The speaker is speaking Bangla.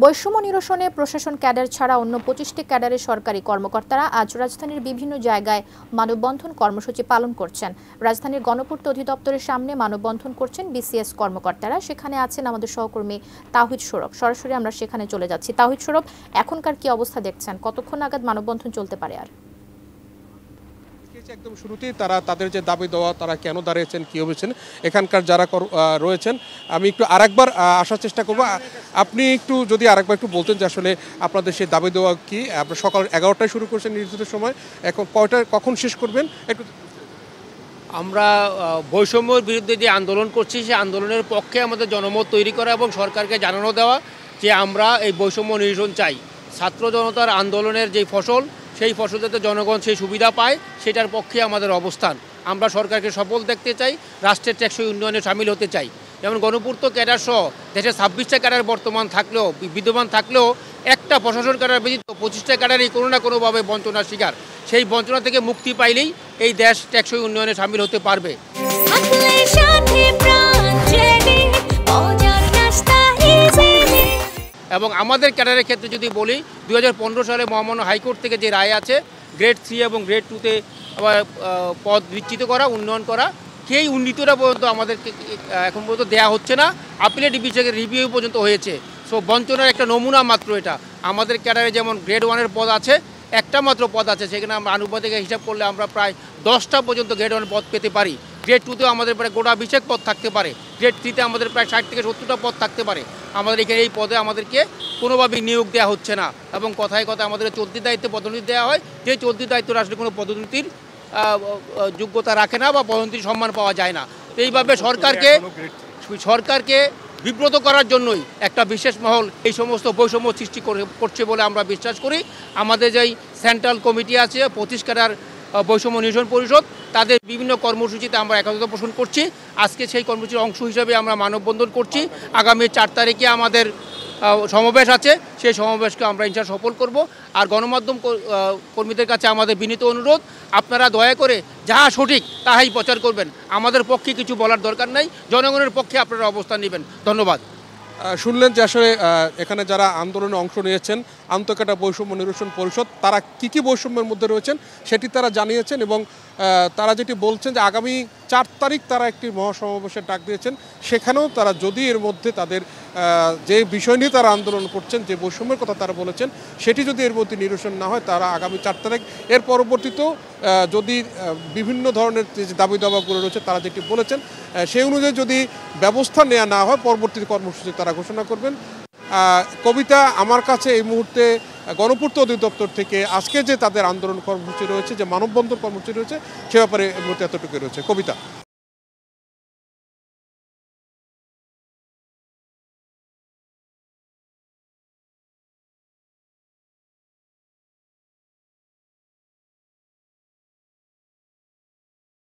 বৈষম্য নিরসনে প্রশাসন ক্যাডার ছাড়া অন্য ২৫টি ক্যাডারের সরকারি কর্মকর্তারা আজ রাজধানীর বিভিন্ন জায়গায় মানববন্ধন কর্মসূচি পালন করছেন। রাজধানীর গণপূর্ত অধিদপ্তরের সামনে মানববন্ধন করছেন বিসিএস কর্মকর্তারা। সেখানে আছেন আমাদের সহকর্মী তাওহিদ সৌরভ। সরাসরি আমরা সেখানে চলে যাচ্ছি। তাওহিদ সৌরভ, এখনকার কি অবস্থা দেখছেন? কতক্ষণ নাগাদ মানববন্ধন চলতে পারে? আর একদম শুরুতেই তারা তাদের যে দাবি দেওয়া, তারা কেন দাঁড়িয়েছেন, কী হয়েছেন, এখানকার যারা রয়েছেন, আমি একটু আরেকবার আসার চেষ্টা করব। আপনি একটু যদি আরেকবার একটু বলতেন যে আসলে আপনাদের সেই দাবি দেওয়া কি? আপনার সকাল 11টায় শুরু করছেন নির্ধারিত সময়, এখন কখন শেষ করবেন একটু? আমরা বৈষম্যের বিরুদ্ধে যে আন্দোলন করছি, সেই আন্দোলনের পক্ষে আমাদের জনমত তৈরি করা এবং সরকারকে জানানো দেওয়া যে আমরা এই বৈষম্য নিরসন চাই। ছাত্র জনতার আন্দোলনের যেই ফসল, সেই ফসল যাতে জনগণ সেই সুবিধা পায়, সেটার পক্ষে আমাদের অবস্থান। আমরা সরকারকে সফল দেখতে চাই, রাষ্ট্রের টেকসই উন্নয়নে সামিল হতে চাই। যেমন গণপূর্ত ক্যাডার সহ দেশে 26টা ক্যাডার বর্তমান থাকলেও, বিদ্যমান থাকলেও, একটা প্রশাসন ক্যাডার ব্যতীত 25টা ক্যাডারই কোনো না কোনোভাবে বঞ্চনার শিকার। সেই বঞ্চনা থেকে মুক্তি পাইলেই এই দেশ টেকসই উন্নয়নে সামিল হতে পারবে। এবং আমাদের ক্যাডারের ক্ষেত্রে যদি বলি, 2015 সালে মহামান্য হাইকোর্ট থেকে যে রায় আছে, গ্রেড 3 এবং গ্রেড 2-তে পদ বিচ্যুত করা, উন্নয়ন করা, সেই উন্নীতটা পর্যন্ত আমাদেরকে এখন পর্যন্ত দেওয়া হচ্ছে না। আপিলেট ডিভিশনের রিভিউ পর্যন্ত হয়েছে। সো বঞ্চনার একটা নমুনা মাত্র এটা। আমাদের ক্যাডারে যেমন গ্রেড 1-এর পদ আছে, একটা মাত্র পদ আছে, সেখানে আমরা আনুপাতিক হিসাব করলে আমরা প্রায় 10টা পর্যন্ত গ্রেড 1 পদ পেতে পারি। গ্রেড 2-তেও আমাদের প্রায় গোটা 20 পদ থাকতে পারে। গ্রেড 3-তে আমাদের প্রায় 60 থেকে 70টা পদ থাকতে পারে। আমাদের এখানে এই পদে আমাদেরকে কোনোভাবেই নিয়োগ দেওয়া হচ্ছে না, এবং কথায় কথায় আমাদের চলতি দায়িত্বে পদোন্নতি দেওয়া হয়, যে চলতি দায়িত্ব আসলে কোনো পদোন্নতির যোগ্যতা রাখে না বা পদোন্নতির সম্মান পাওয়া যায় না। এইভাবে সরকারকে বিব্রত করার জন্যই একটা বিশেষ মহল এই সমস্ত বৈষম্য সৃষ্টি করছে বলে আমরা বিশ্বাস করি। আমাদের যেই সেন্ট্রাল কমিটি আছে, 25 ক্যাডার বৈষম্য নিরসন পরিষদ, তাদের বিভিন্ন কর্মসূচিতে আমরা একাত্মতা পোষণ করছি। আজকে সেই কর্মসূচির অংশ হিসেবে আমরা মানববন্ধন করছি। আগামী 4 তারিখে আমাদের সমাবেশ আছে, সেই সমাবেশকে আমরা ইনশাআল্লাহ সফল করব। আর গণমাধ্যম কর্মীদের কাছে আমাদের বিনীত অনুরোধ, আপনারা দয়া করে যাহা সঠিক তাহাই প্রচার করবেন। আমাদের পক্ষে কিছু বলার দরকার নাই, জনগণের পক্ষে আপনারা অবস্থান নেবেন। ধন্যবাদ। শুনলেন যে আসলে এখানে যারা আন্দোলনে অংশ নিয়েছেন, আন্তঃক্যাডার বৈষম্য নিরসন পরিষদ, তারা কী বৈষম্যের মধ্যে রয়েছেন সেটি তারা জানিয়েছেন, এবং তারা যেটি বলছেন যে আগামী 4 তারিখ তারা একটি মহাসমাবেশের ডাক দিয়েছেন। সেখানেও তারা যদি এর মধ্যে তাদের যে বিষয় নিয়ে তারা আন্দোলন করছেন, যে বৈষম্যের কথা তারা বলেছেন, সেটি যদি এর মধ্যে নিরসন না হয়, তারা আগামী 4 তারিখ এর পরবর্তীতেও যদি বিভিন্ন ধরনের যে দাবি দাবাগুলো রয়েছে তারা যেটি বলেছেন, সেই অনুযায়ী যদি ব্যবস্থা নেওয়া না হয়, পরবর্তী কর্মসূচি তারা ঘোষণা করবেন। কবিতা, আমার কাছে এই মুহূর্তে গণপূর্ত অধিদপ্তর থেকে আজকে যে তাদের আন্দোলন কর্মসূচি রয়েছে, যে মানববন্ধন কর্মসূচি রয়েছে, সে ব্যাপারে এই মুহূর্তে এতটুকু রয়েছে। কবিতা।